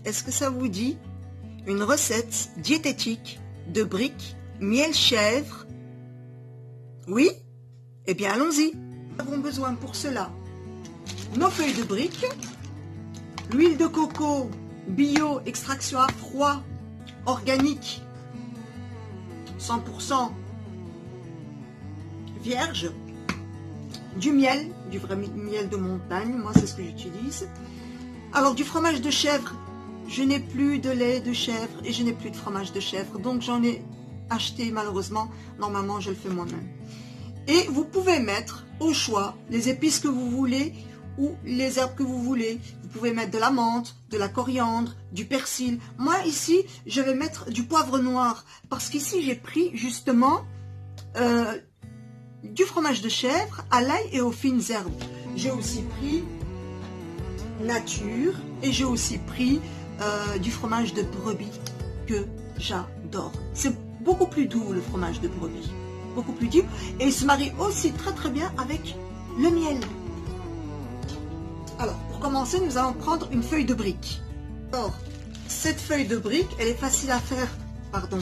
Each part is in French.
est-ce que ça vous dit une recette diététique de briques, miel chèvre? Oui? Eh bien, allons-y. Nous avons besoin pour cela nos feuilles de briques, l'huile de coco bio, extraction à froid, organique, 100% vierge, du miel, du vrai miel de montagne, moi c'est ce que j'utilise. Alors du fromage de chèvre, je n'ai plus de lait de chèvre et je n'ai plus de fromage de chèvre, donc j'en ai acheté malheureusement, normalement je le fais moi-même. Et vous pouvez mettre au choix les épices que vous voulez ou les herbes que vous voulez. Vous pouvez mettre de la menthe, de la coriandre, du persil. Moi ici, je vais mettre du poivre noir parce qu'ici j'ai pris justement du fromage de chèvre à l'ail et aux fines herbes. J'ai aussi pris nature et j'ai aussi pris du fromage de brebis que j'adore. C'est beaucoup plus doux le fromage de brebis, beaucoup plus doux et il se marie aussi très très bien avec le miel. Alors pour commencer, nous allons prendre une feuille de brique. Alors cette feuille de brique, elle est facile à faire, pardon,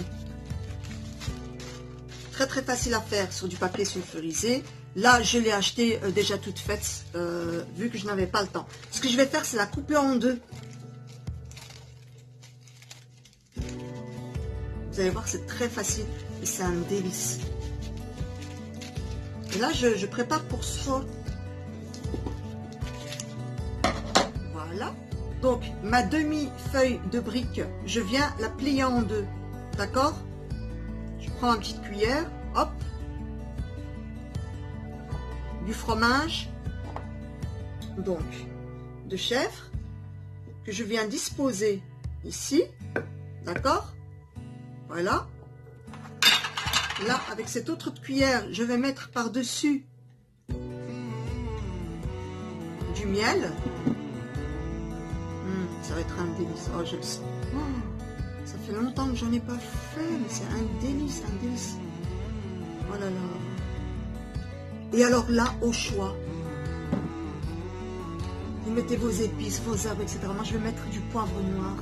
très facile à faire sur du papier sulfurisé. Là je l'ai acheté déjà toute faite vu que je n'avais pas le temps. Ce que je vais faire, c'est la couper en deux. Vous allez voir, c'est très facile et c'est un délice. Et là je prépare pour ça. Voilà. Donc ma demi-feuille de brique, je viens la plier en deux. D'accord? Je prends une petite cuillère, hop, du fromage, donc de chèvre, que je viens disposer ici, d'accord? Voilà. Là, avec cette autre cuillère, je vais mettre par-dessus du miel. Ça va être un délice. Oh, je le sens. Oh, ça fait longtemps que j'en ai pas fait, mais c'est un délice, un délice. Oh là là. Et alors là, au choix, vous mettez vos épices, vos herbes, etc. Moi, je vais mettre du poivre noir.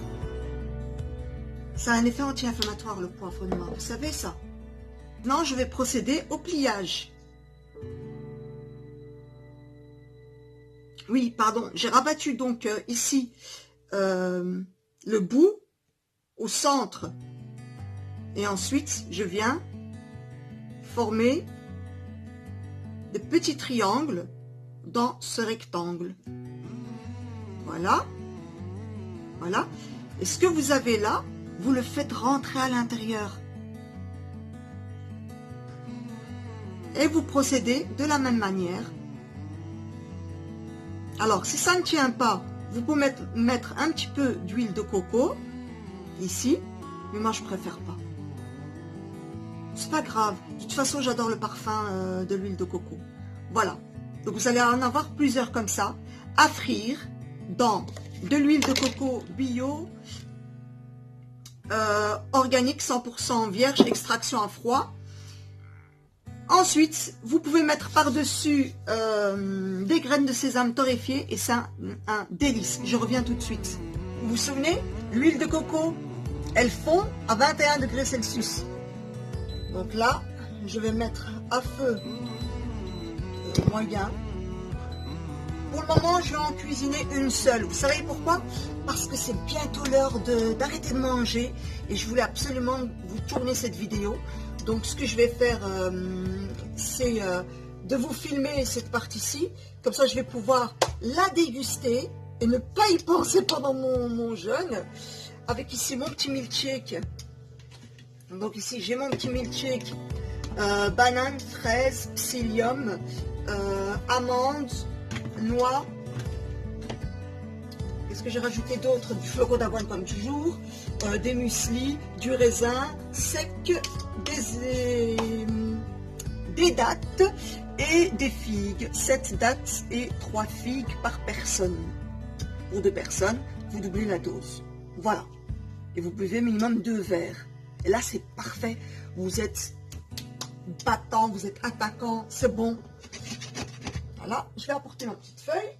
Ça a un effet anti-inflammatoire, le poivre noir. Vous savez ça? Maintenant, je vais procéder au pliage. Oui, pardon. J'ai rabattu donc ici le bout au centre. Et ensuite, je viens former des petits triangles dans ce rectangle. Voilà. Voilà. Et ce que vous avez là, vous le faites rentrer à l'intérieur. Et vous procédez de la même manière. Alors, si ça ne tient pas, vous pouvez mettre un petit peu d'huile de coco, ici, mais moi je préfère pas. C'est pas grave, de toute façon j'adore le parfum de l'huile de coco. Voilà, donc vous allez en avoir plusieurs comme ça, à frire dans de l'huile de coco bio, organique 100% vierge, extraction à froid. Ensuite, vous pouvez mettre par-dessus des graines de sésame torréfiées et c'est un délice. Je reviens tout de suite. Vous vous souvenez, l'huile de coco, elle fond à 21 degrés Celsius. Donc là, je vais mettre à feu moyen. Pour le moment, je vais en cuisiner une seule. Vous savez pourquoi? Parce que c'est bientôt l'heure d'arrêter de manger et je voulais absolument vous tourner cette vidéo. Donc ce que je vais faire, c'est de vous filmer cette partie-ci. Comme ça, je vais pouvoir la déguster et ne pas y penser pendant mon jeûne. Avec ici mon petit milkshake. Donc ici, j'ai mon petit milkshake. Banane, fraise, psyllium, amandes, noix. Qu'est-ce que j'ai rajouté d'autre? Du flocon d'avoine comme toujours. Des muesli, du raisin sec, des dattes et des figues. 7 dattes et 3 figues par personne. Pour 2 personnes, vous doublez la dose. Voilà. Et vous buvez minimum 2 verres. Et là, c'est parfait. Vous êtes battant, vous êtes attaquant, c'est bon. Voilà. Je vais apporter ma petite feuille.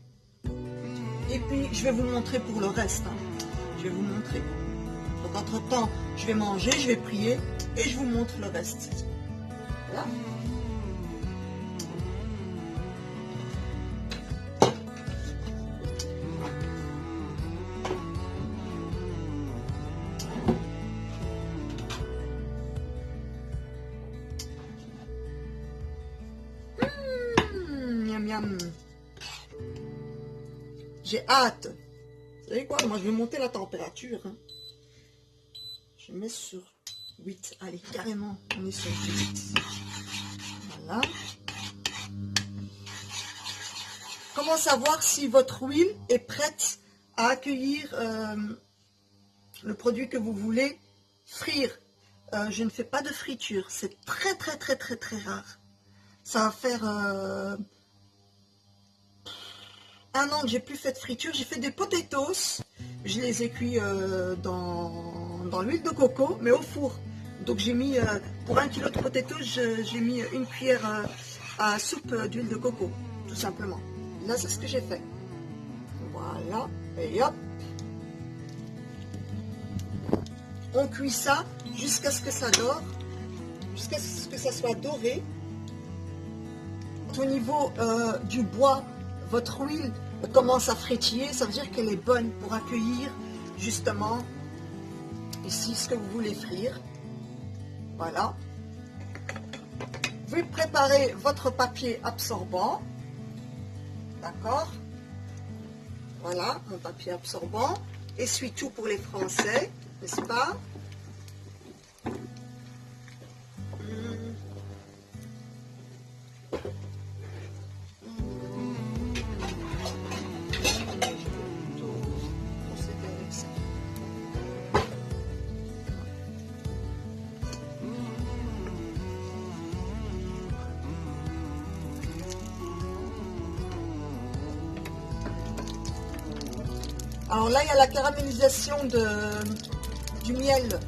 Et puis, je vais vous montrer pour le reste. je vais vous montrer. Donc entre temps, je vais manger, je vais prier et je vous montre le reste. Voilà. J'ai hâte. Vous savez quoi? Moi, je vais monter la température. Hein. Je mets sur 8. Allez, carrément, on est sur 8. Voilà. Comment savoir si votre huile est prête à accueillir le produit que vous voulez frire? Je ne fais pas de friture. C'est très, très, très, très, très rare. Ça va faire... 1 an que j'ai plus fait de friture. J'ai fait des potatoes. Je les ai cuits dans l'huile de coco, mais au four. Donc j'ai mis, pour 1 kilo de potatoes, j'ai mis 1 cuillère à soupe d'huile de coco, tout simplement. Là, c'est ce que j'ai fait. Voilà. Et hop. On cuit ça jusqu'à ce que ça dore, jusqu'à ce que ça soit doré. Au niveau du bois, votre huile commence à frétiller, ça veut dire qu'elle est bonne pour accueillir justement ici ce que vous voulez frire. Voilà. Vous préparez votre papier absorbant. D'accord? Voilà, mon papier absorbant. Essuie-tout pour les Français, n'est-ce pas? Alors là, il y a la caramélisation du miel.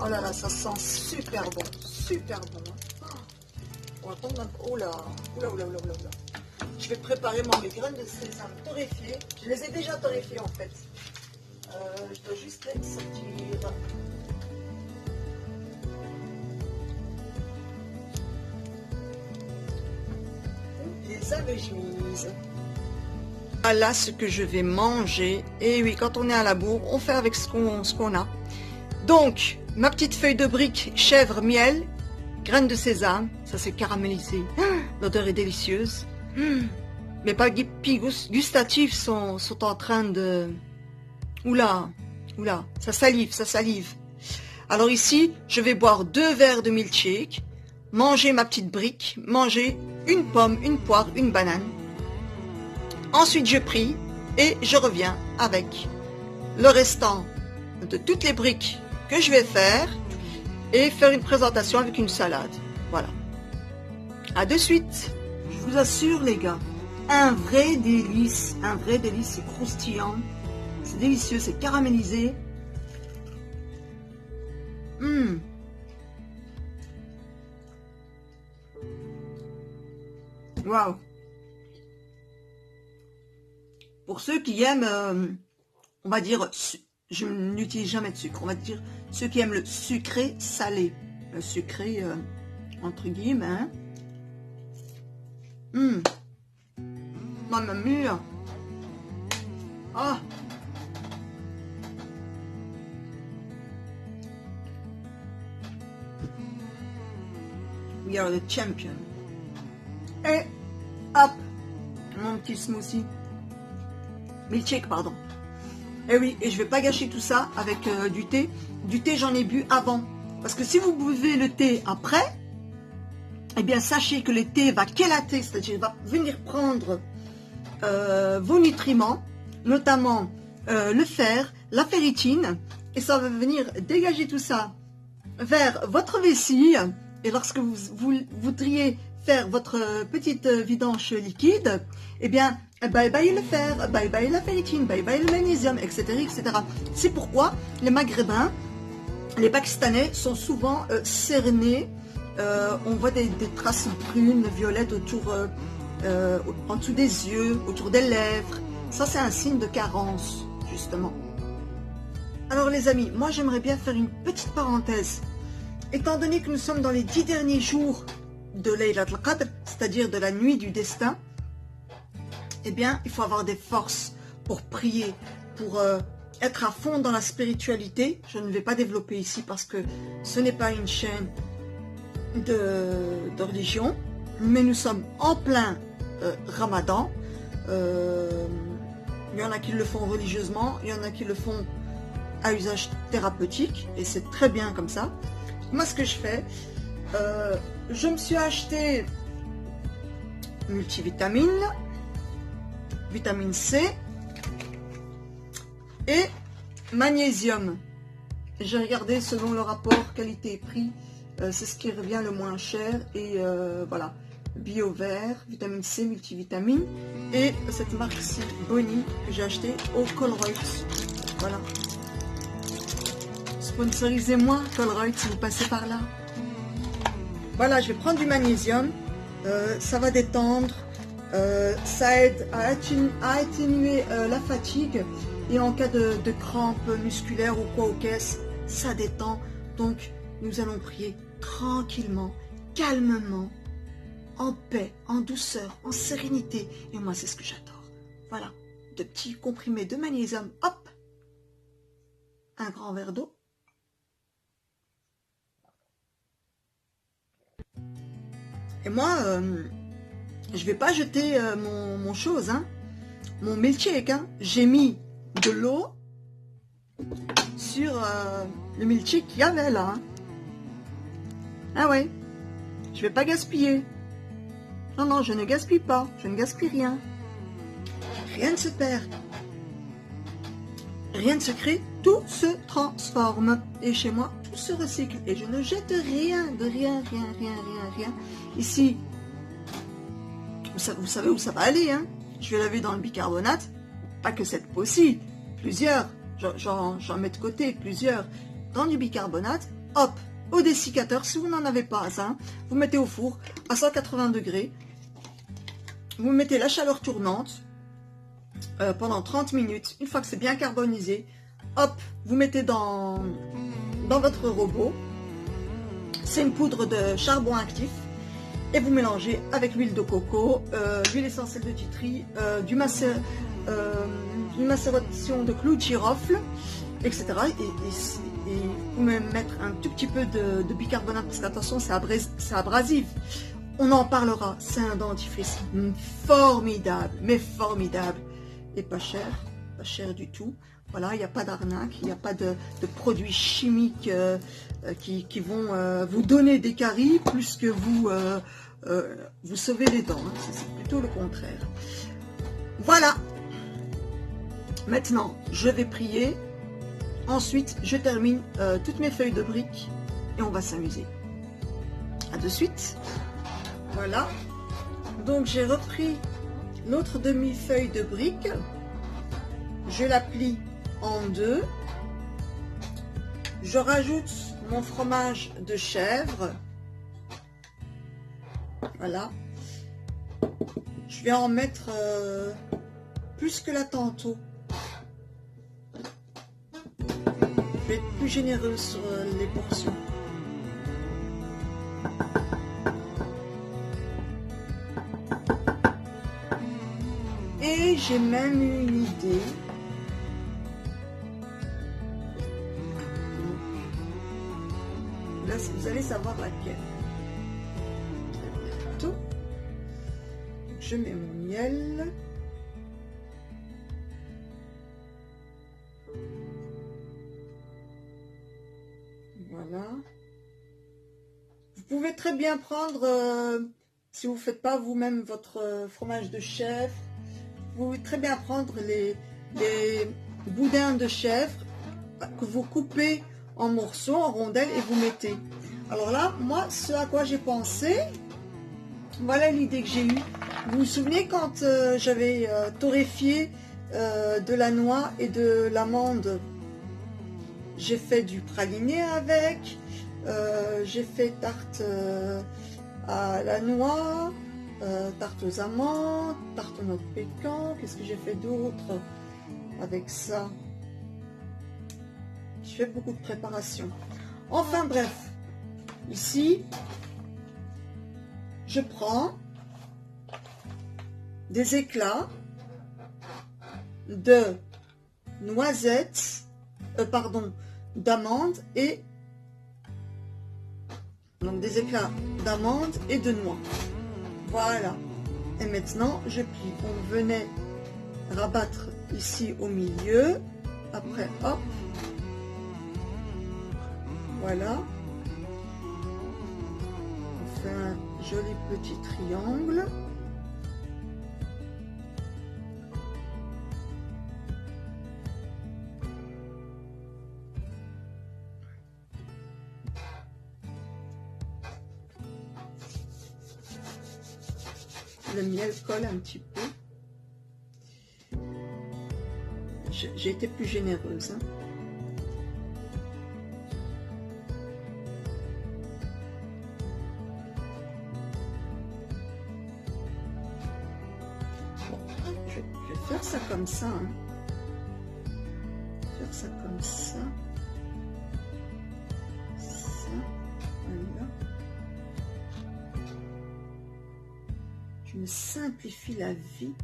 Oh là là, ça sent super bon, super bon. On va attendre un peu. Oh là, oula, oula, oula, oula. Je vais préparer mes graines de sésame torréfiées. Je les ai déjà torréfiées en fait. Je dois juste les sortir. Les avais mises. Voilà ce que je vais manger. Et oui, quand on est à la bourre, on fait avec ce qu'on a. Donc, ma petite feuille de brique, chèvre, miel, graines de sésame. Ça c'est caramélisé. L'odeur est délicieuse. Mes papilles gustatives sont en train de... Oula, oula, ça salive, ça salive. Alors ici, je vais boire 2 verres de milkshake, manger ma petite brique, manger une pomme, une poire, une banane. Ensuite, je prie et je reviens avec le restant de toutes les briques que je vais faire et faire une présentation avec une salade. Voilà. À de suite. Je vous assure, les gars, un vrai délice, c'est croustillant, c'est délicieux, c'est caramélisé. Waouh. Pour ceux qui aiment, on va dire, je n'utilise jamais de sucre, on va dire ceux qui aiment le sucré salé, le sucré entre guillemets. Hein. Mamma mia. Ah. We are the champion. Et hop, mon petit smoothie. Milkshake, pardon. Et oui, et je vais pas gâcher tout ça avec du thé. Du thé, j'en ai bu avant. Parce que si vous buvez le thé après, eh bien, sachez que le thé va chélater, c'est-à-dire va venir prendre vos nutriments, notamment le fer, la ferritine, et ça va venir dégager tout ça vers votre vessie. Et lorsque vous voudriez faire votre petite vidange liquide, eh bien, bye bye le fer, bye bye la ferritine, bye bye le magnésium, etc. etc. C'est pourquoi les Maghrébins, les Pakistanais sont souvent cernés. On voit des traces brunes, violettes autour, en dessous des yeux, autour des lèvres. Ça, c'est un signe de carence. justement. Alors les amis, moi j'aimerais bien faire une petite parenthèse. Étant donné que nous sommes dans les 10 derniers jours de Laylat al-Qadr, c'est-à-dire de la nuit du destin, eh bien il faut avoir des forces pour prier, pour être à fond dans la spiritualité. Je ne vais pas développer ici parce que ce n'est pas une chaîne de religion, mais nous sommes en plein Ramadan. Il y en a qui le font religieusement, il y en a qui le font à usage thérapeutique, et c'est très bien comme ça. Moi, ce que je fais, je me suis acheté multivitamine, vitamine C et magnésium. J'ai regardé selon le rapport qualité-prix, c'est ce qui revient le moins cher, et voilà, bio vert, vitamine C, multivitamine, et cette marque-ci, Bonnie, que j'ai acheté au Colruyt. Voilà. Sponsorisez-moi, Colruyt, si vous passez par là. Voilà, je vais prendre du magnésium. Ça va détendre. Ça aide à atténuer la fatigue. Et en cas de crampes musculaires ou quoi aux caisses, ça détend. Donc, nous allons prier tranquillement, calmement, en paix, en douceur, en sérénité. Et moi, c'est ce que j'adore. Voilà, de petits comprimés de magnésium. Hop, un grand verre d'eau. Et moi, je vais pas jeter mon chose, hein, mon milkshake. Hein. J'ai mis de l'eau sur le milkshake qu'il y avait là. Hein. Ah ouais, je vais pas gaspiller. Non, non, je ne gaspille pas, je ne gaspille rien. Rien ne se perd. Rien ne se crée, tout se transforme. Et chez moi, tout se recycle. Et je ne jette rien, de rien. Ici, vous savez où ça va aller, hein. Je vais laver dans le bicarbonate. Pas que cette peau-ci, plusieurs. J'en mets de côté, plusieurs. Dans du bicarbonate, hop, au dessiccateur, si vous n'en avez pas, hein, vous mettez au four à 180 degrés. Vous mettez la chaleur tournante pendant 30 minutes. Une fois que c'est bien carbonisé, hop, vous mettez dans votre robot. C'est une poudre de charbon actif. Et vous mélangez avec l'huile de coco, l'huile essentielle de titri, une macération de clous de girofle, etc. Et vous pouvez même mettre un tout petit peu de bicarbonate, parce qu'attention, c'est abrasif. On en parlera, c'est un dentifrice formidable, mais formidable. Et pas cher du tout. Voilà, il n'y a pas d'arnaque, il n'y a pas de produits chimiques qui vont vous donner des caries plus que vous sauvez les dents. Hein. C'est plutôt le contraire. Voilà. Maintenant, je vais prier. Ensuite, je termine toutes mes feuilles de briques et on va s'amuser. À de suite. Voilà. Donc, j'ai repris l'autre demi-feuille de briques. Je la plie en deux. Je rajoute mon fromage de chèvre. Voilà. Je vais en mettre plus que là tantôt. Je vais être plus généreuse sur les portions. Et j'ai même eu une idée. Là, vous allez savoir laquelle. Tout. Je mets mon miel. Voilà. Vous pouvez très bien prendre, si vous ne faites pas vous-même votre fromage de chèvre, vous pouvez très bien prendre les boudins de chèvre que vous coupez en morceaux, en rondelles, et vous mettez. Alors là, moi, ce à quoi j'ai pensé, voilà l'idée que j'ai eue. Vous vous souvenez quand j'avais torréfié de la noix et de l'amande, j'ai fait du praliné avec, j'ai fait tarte à la noix, tarte aux amandes, tarte aux noix de pécan. Qu'est-ce que j'ai fait d'autre avec ça? Je fais beaucoup de préparation. Enfin bref, ici, je prends des éclats de noisettes, d'amandes et donc des éclats d'amandes et de noix. Voilà. Et maintenant, je plie. On venait rabattre ici au milieu. Après, hop. Voilà. On fait un joli petit triangle. Le miel colle un petit peu. J'ai été plus généreuse. Hein. Bon, je vais faire ça comme ça. Hein. Faire ça comme ça. Ça. Voilà. Je me simplifie la vie.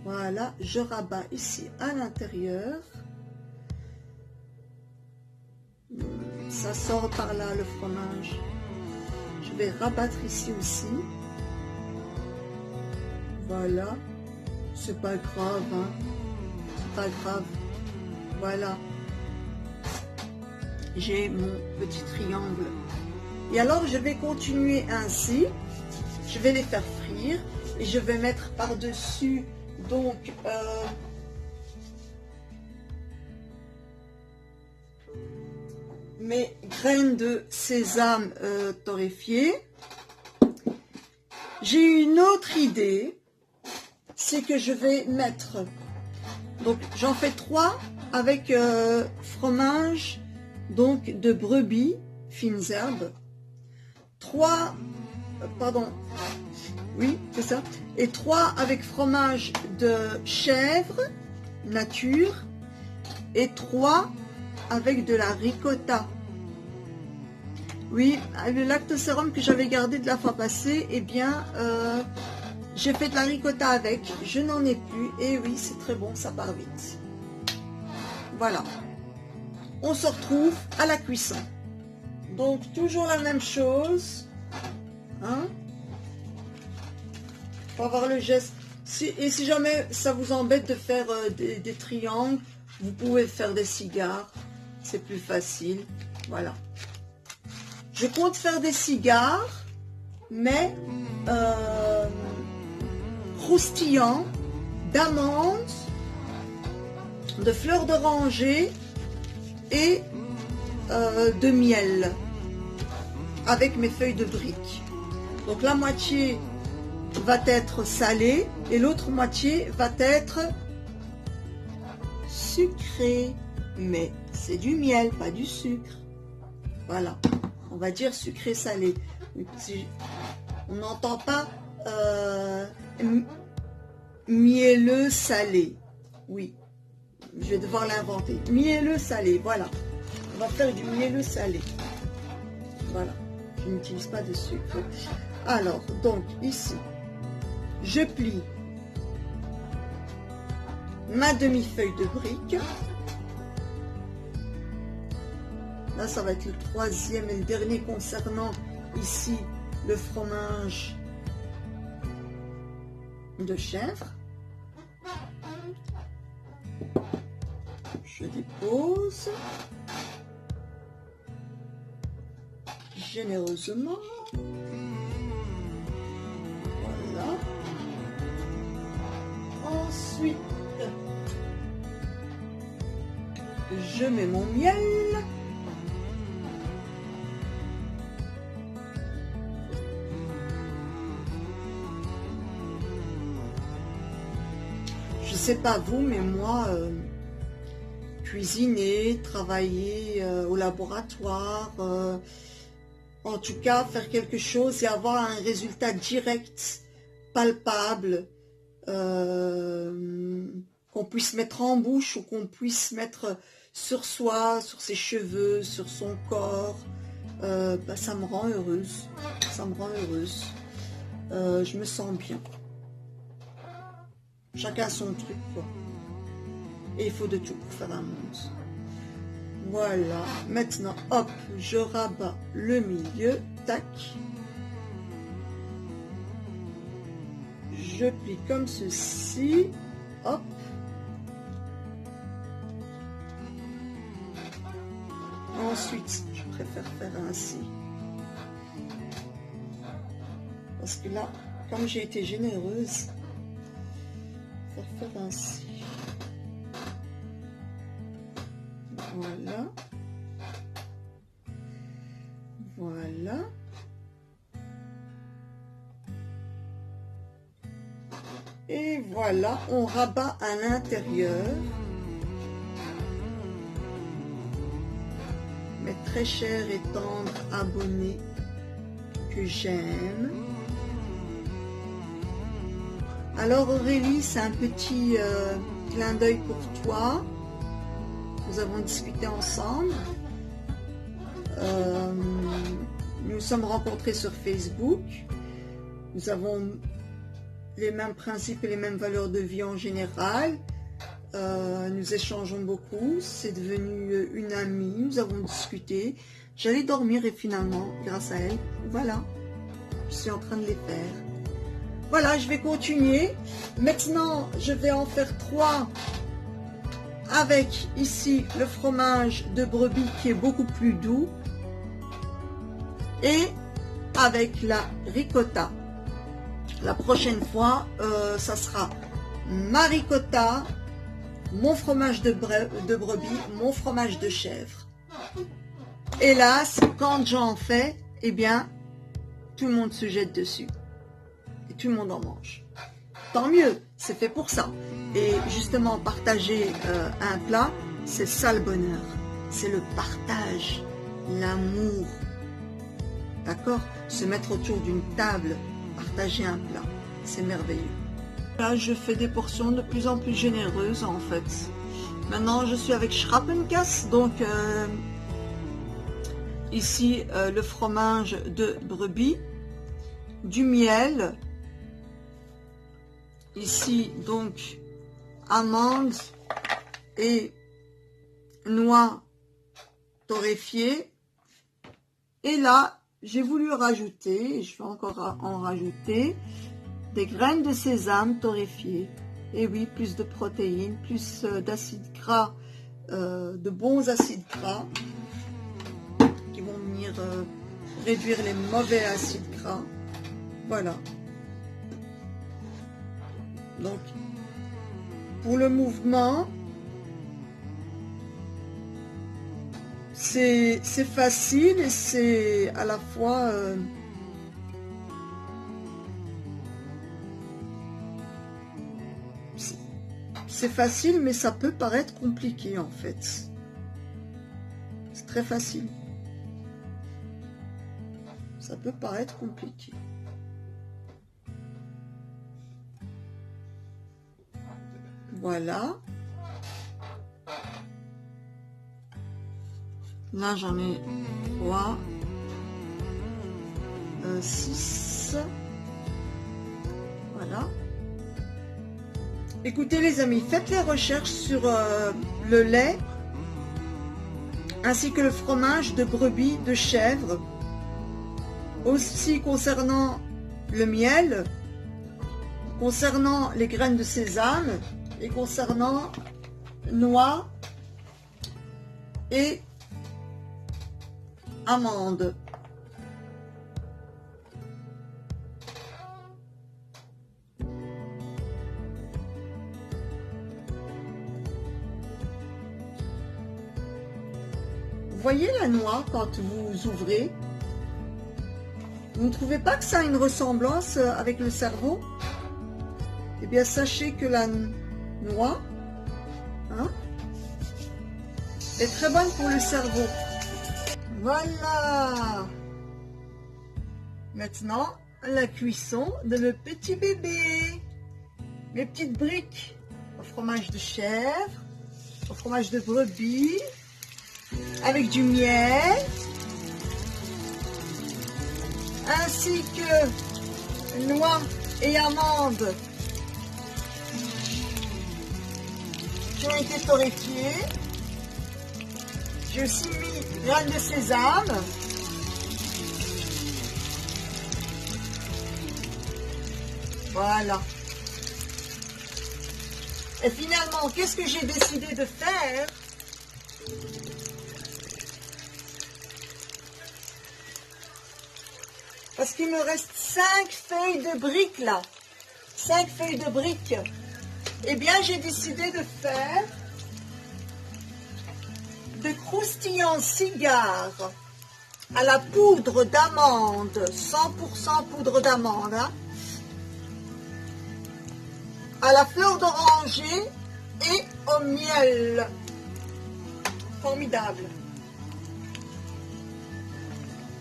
Voilà, je rabats ici à l'intérieur. Ça sort par là le fromage. Je vais rabattre ici aussi. Voilà. C'est pas grave, hein. C'est pas grave. Voilà. J'ai mon petit triangle. Et alors, je vais continuer ainsi. Je vais les faire frire. Et je vais mettre par-dessus, donc, mes graines de sésame torréfiées. J'ai une autre idée, c'est que je vais mettre, donc j'en fais 3 avec fromage donc de brebis, fines herbes, 3, pardon, oui c'est ça, et 3 avec fromage de chèvre, nature, et 3 avec de la ricotta. Oui, le lactosérum que j'avais gardé de la fois passée, eh bien, j'ai fait de la ricotta avec. Je n'en ai plus. Et oui, c'est très bon, ça part vite. Voilà. On se retrouve à la cuisson. Donc, toujours la même chose. Hein? Pour avoir le geste. Et si jamais ça vous embête de faire des triangles, vous pouvez faire des cigares. C'est plus facile. Voilà. Je compte faire des cigares, mais croustillants, d'amandes, de fleurs d'oranger et de miel, avec mes feuilles de briques. Donc la moitié va être salée et l'autre moitié va être sucrée. Mais c'est du miel, pas du sucre. Voilà. On va dire sucré salé. On n'entend pas mielleux salé. Oui, je vais devoir l'inventer. Mielleux salé, voilà. On va faire du mielleux salé. Voilà, je n'utilise pas de sucre. Alors, donc ici, je plie ma demi-feuille de brique. Là, ça va être le troisième et le dernier concernant ici le fromage de chèvre. Je dépose généreusement. Voilà. Ensuite, je mets mon miel. Je sais pas vous, mais moi, cuisiner, travailler au laboratoire, en tout cas faire quelque chose et avoir un résultat direct, palpable, qu'on qu'on puisse mettre en bouche ou qu'on puisse mettre sur soi, sur ses cheveux, sur son corps. Ça me rend heureuse. Ça me rend heureuse. Je me sens bien. Chacun son truc, quoi. Et il faut de tout pour faire un monde. Voilà. Maintenant, hop, je rabats le milieu. Tac. Je plie comme ceci. Hop. Ensuite, je préfère faire ainsi. Parce que là, comme j'ai été généreuse, je vais faire ainsi. Voilà. Voilà. Et voilà, on rabat à l'intérieur. Mes très chers et tendres abonnés que j'aime. Alors Aurélie, c'est un petit clin d'œil pour toi. Nous avons discuté ensemble. Nous sommes rencontrés sur Facebook. Nous avons les mêmes principes et les mêmes valeurs de vie en général. Nous échangeons beaucoup. C'est devenu une amie. Nous avons discuté. J'allais dormir et finalement, grâce à elle, voilà, je suis en train de les faire. Voilà, je vais continuer. Maintenant, je vais en faire 3 avec ici le fromage de brebis qui est beaucoup plus doux et avec la ricotta. La prochaine fois, ça sera ma ricotta, mon fromage de brebis, mon fromage de chèvre. Hélas, quand j'en fais, eh bien, tout le monde se jette dessus. Et tout le monde en mange. Tant mieux, c'est fait pour ça. Et justement, partager un plat, c'est ça le bonheur. C'est le partage, l'amour. D'accord? Se mettre autour d'une table, partager un plat, c'est merveilleux. Là, je fais des portions de plus en plus généreuses, en fait. Maintenant, je suis avec Schrappenkäse, donc ici, le fromage de brebis, du miel, ici, donc, amandes et noix torréfiées. Et là, j'ai voulu rajouter, et je vais encore en rajouter, des graines de sésame torréfiées. Et oui, plus de protéines, plus d'acides gras, de bons acides gras, qui vont venir réduire les mauvais acides gras. Voilà. Donc, pour le mouvement, c'est facile et c'est à la fois c'est facile, mais ça peut paraître compliqué en fait. C'est très facile. Ça peut paraître compliqué. Voilà. Là, j'en ai 3, 6. Voilà. Écoutez les amis, faites les recherches sur le lait ainsi que le fromage de brebis, de chèvre. Aussi concernant le miel, concernant les graines de sésame et concernant noix et amandes. Vous voyez la noix quand vous ouvrez? Vous ne trouvez pas que ça a une ressemblance avec le cerveau? Eh bien, sachez que la noix est très bonne pour le cerveau. Voilà. Maintenant, la cuisson de le petit bébé. Mes petites briques au fromage de chèvre, au fromage de brebis, avec du miel, ainsi que noix et amandes qui ont été torréfiées. J'ai aussi mis graines de sésame. Voilà. Et finalement, qu'est-ce que j'ai décidé de faire? Parce qu'il me reste 5 feuilles de briques là. 5 feuilles de briques. Eh bien, j'ai décidé de faire de croustillants cigares à la poudre d'amande, 100% poudre d'amande, hein, à la fleur d'oranger et au miel. Formidable.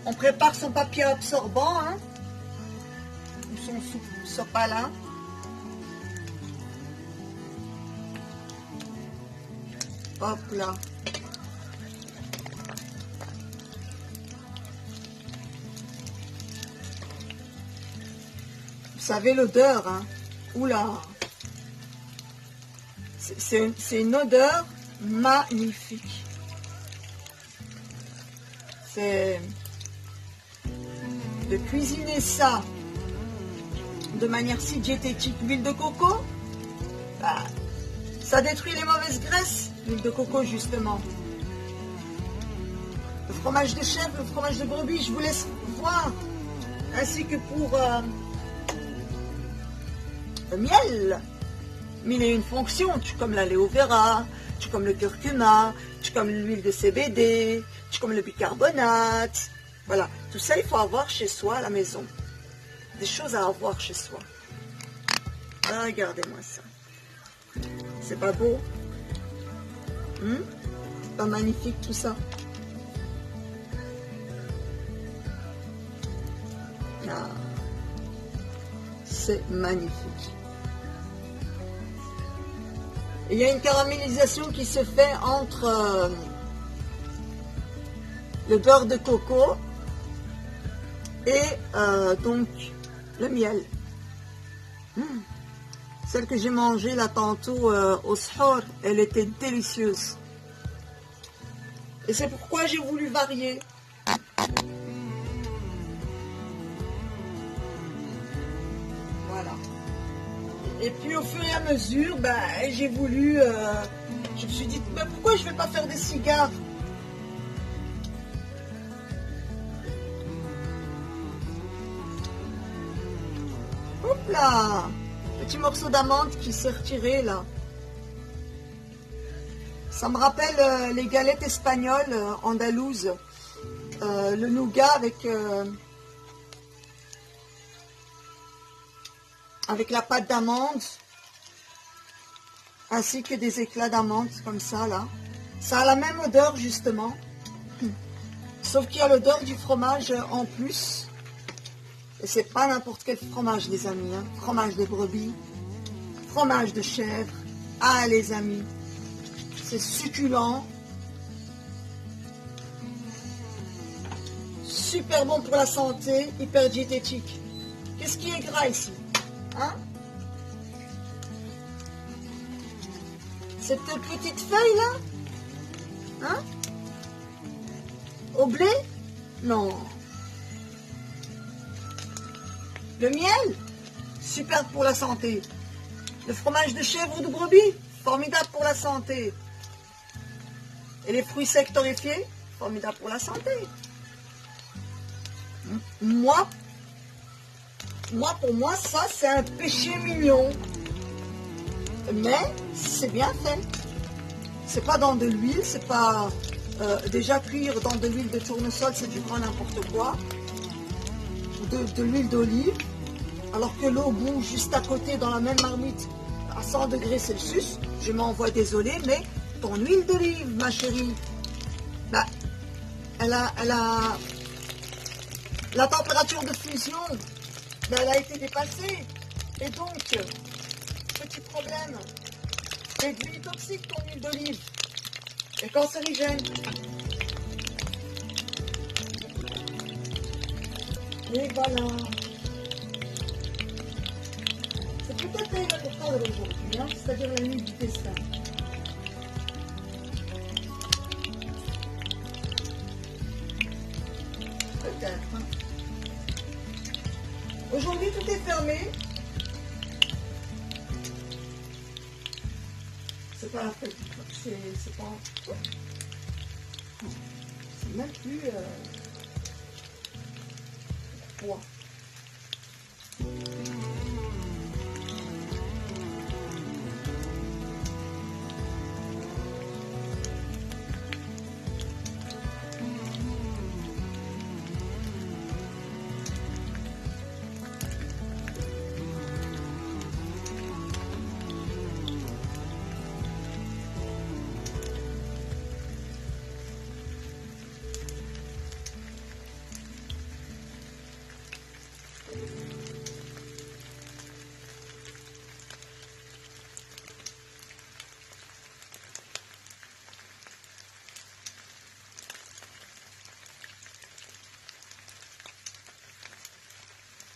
On prépare son papier absorbant, hein, ou son sopalin. Hop là. Vous savez l'odeur, hein? Oula! C'est une odeur magnifique. C'est de cuisiner ça de manière si diététique. L'huile de coco, bah, ça détruit les mauvaises graisses, l'huile de coco justement. Le fromage de chèvre, le fromage de brebis, je vous laisse voir. Ainsi que pour le miel. Mille et une fonctions, comme l'aloe vera, comme le curcuma, comme l'huile de CBD, comme le bicarbonate. Voilà, tout ça il faut avoir chez soi à la maison. Des choses à avoir chez soi. Ah, regardez-moi ça. C'est pas beau? Pas magnifique tout ça? Ah, c'est magnifique. Il y a une caramélisation qui se fait entre le beurre de coco et donc le miel. Celle que j'ai mangée là tantôt au sahur, elle était délicieuse. Et c'est pourquoi j'ai voulu varier. Voilà. Et puis au fur et à mesure, ben, j'ai voulu, je me suis dit, ben, pourquoi je ne vais pas faire des cigares? Hop là, petit morceau d'amande qui s'est retiré là. Ça me rappelle les galettes espagnoles andalouses, le nougat avec la pâte d'amande, ainsi que des éclats d'amande comme ça là. Ça a la même odeur justement, sauf qu'il y a l'odeur du fromage en plus. Et c'est pas n'importe quel fromage les amis, hein. Fromage de brebis, fromage de chèvre. Ah les amis, c'est succulent, super bon pour la santé, hyper diététique. Qu'est-ce qui est gras ici? Hein? Cette petite feuille là, hein? Au blé? Non. Le miel? Super pour la santé. Le fromage de chèvre ou de brebis? Formidable pour la santé. Et les fruits secs torréfiés? Formidable pour la santé. Pour moi, ça, c'est un péché mignon. Mais c'est bien fait. C'est pas dans de l'huile, c'est pas... déjà cuire dans de l'huile de tournesol, c'est du grand n'importe quoi. De l'huile d'olive. Alors que l'eau bout juste à côté dans la même marmite à 100 degrés Celsius. Je m'envoie désolé, mais ton huile d'olive, ma chérie, bah, elle a la température de fusion. Ben, elle a été dépassée. Et donc, petit problème, Réduit toxique ton huile d'olive. Et cancérigène. Et voilà. C'est peut-être la pour tard aujourd'hui, hein, c'est-à-dire la nuit du destin. Peut-être. Hein. Aujourd'hui, tout est fermé. C'est pas la fête. C'est pas... C'est même plus... froid.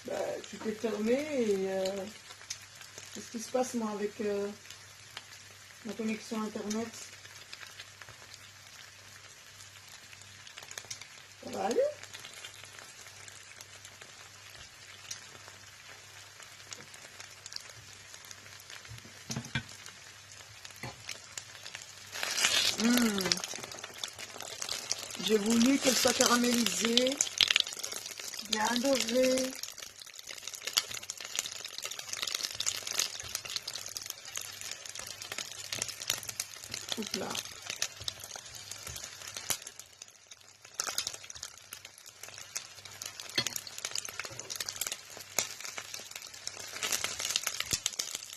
Bah, tout est fermé et qu'est-ce qui se passe moi avec ma connexion internet? Ça va aller? J'ai voulu qu'elle soit caramélisée, bien dorée. Là.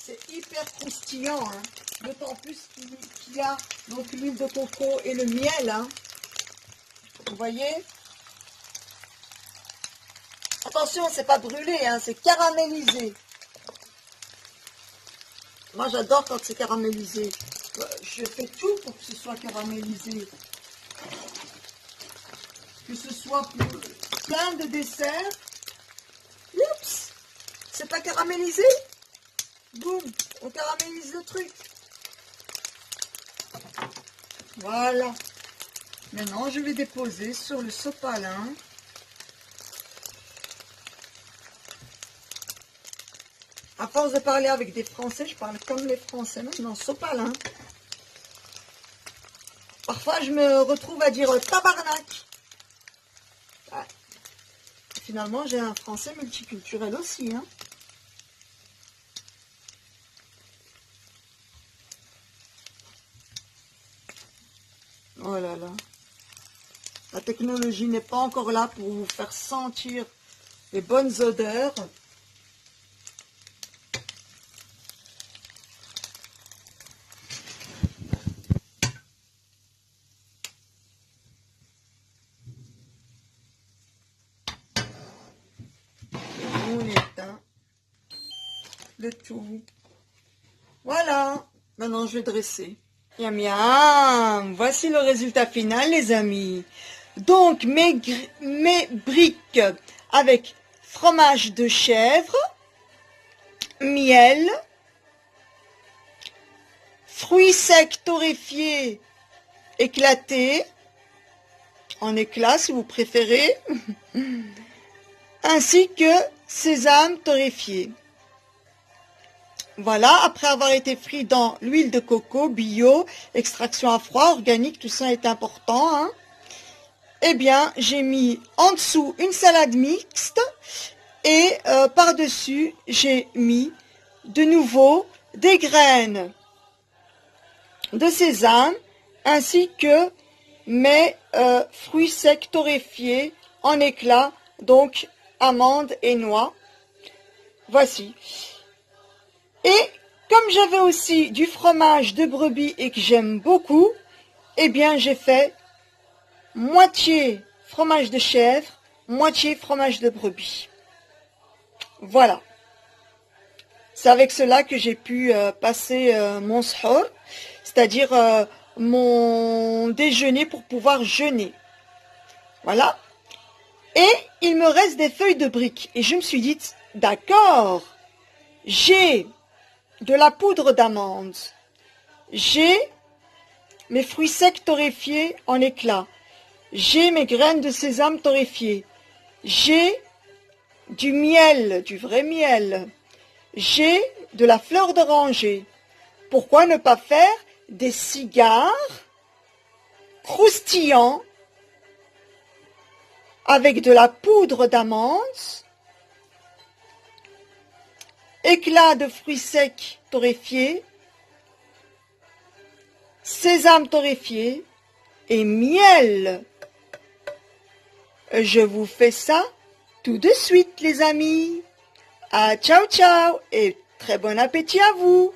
C'est hyper croustillant, hein. D'autant plus qu'il y a donc l'huile de coco et le miel. Hein. Vous voyez? Attention, c'est pas brûlé, hein, c'est caramélisé. Moi, j'adore quand c'est caramélisé. Je fais tout pour que ce soit caramélisé. Que ce soit pour plein de desserts. Oups, c'est pas caramélisé. Boum, on caramélise le truc. Voilà. Maintenant, je vais déposer sur le sopalin. À force de parler avec des Français, je parle comme les Français maintenant, sopalin. Parfois, je me retrouve à dire tabarnak. Ouais. Finalement, j'ai un français multiculturel aussi. Hein. Oh là là. La technologie n'est pas encore là pour vous faire sentir les bonnes odeurs. Le tout. Voilà. Maintenant, je vais dresser. Miam, miam. Voici le résultat final, les amis. Donc, mes briques avec fromage de chèvre, miel, fruits secs torréfiés éclatés, en éclats si vous préférez, ainsi que sésame torréfié. Voilà, après avoir été frit dans l'huile de coco, bio, extraction à froid, organique, tout ça est important. Hein. Eh bien, j'ai mis en dessous une salade mixte et par-dessus, j'ai mis de nouveau des graines de sésame ainsi que mes fruits secs torréfiés en éclats, donc amandes et noix. Voici. Et comme j'avais aussi du fromage de brebis et que j'aime beaucoup, eh bien j'ai fait moitié fromage de chèvre, moitié fromage de brebis. Voilà. C'est avec cela que j'ai pu passer mon sahur, c'est-à-dire mon déjeuner pour pouvoir jeûner. Voilà. Et il me reste des feuilles de briques. Et je me suis dit, d'accord, j'ai de la poudre d'amande, j'ai mes fruits secs torréfiés en éclats, j'ai mes graines de sésame torréfiées, j'ai du miel, du vrai miel, j'ai de la fleur d'oranger. Pourquoi ne pas faire des cigares croustillants avec de la poudre d'amande, éclats de fruits secs torréfiés, sésame torréfié et miel. Je vous fais ça tout de suite, les amis. Ah, ciao, ciao et très bon appétit à vous.